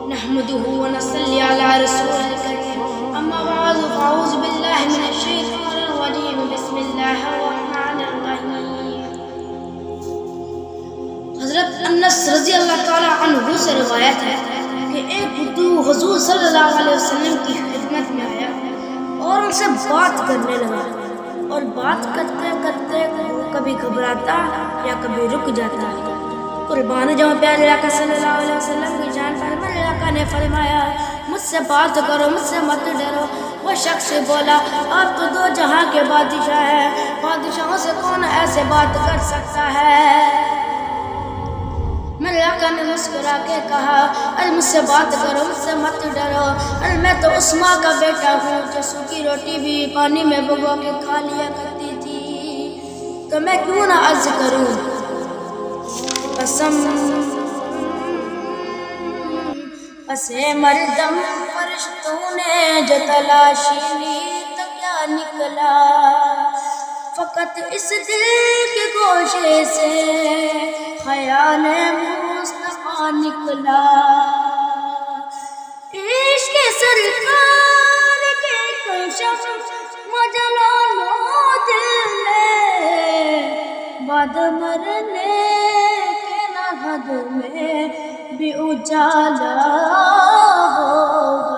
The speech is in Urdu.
نحمده ونصلي على رسوله الكريم اما بعد فاعوذ بالله من الشیطان الرجیم بسم اللہ الرحمن الرحیم۔ حضرت انس رضی اللہ تعالی عنہ سے روایت ہے کہ ایک بدو حضور صلی اللہ علیہ وسلم کی خدمت میں آیا اور ان سے بات کرنے لگا، اور بات کرتے کرتے کبھی گھبراتا یا کبھی رک جاتا۔ قربان جاؤں پیارے آقا صلی اللہ علیہ وسلم کی جان پر، میرے آقا نے فرمایا مجھ سے بات کرو، مجھ سے مت ڈرو۔ وہ شخص بولا آپ تو دو جہاں کے بادشاہ ہیں، بادشاہوں سے کون ایسے بات کر سکتا ہے؟ میرے آقا نے مسکرا کے کہا ارے مجھ سے بات کرو، مجھ سے مت ڈرو، ارے میں تو اس ماں کا بیٹا ہوں جو سوکھی روٹی بھی پانی میں بھگو کے کھا لیا کرتی تھی، تو میں کیوں نہ عرض کروں؟ قسم پسے مردم فرشتوں نے جو تلاشی لی تو کیا نکلا، فقط اس دل کے گوشے سے خیال مصطفیٰ نکلا۔ عشق سرکار کے کشف مجلا لو دل میں، بعد مرنے کے نہ حد میں بھی اجالا ہوگا۔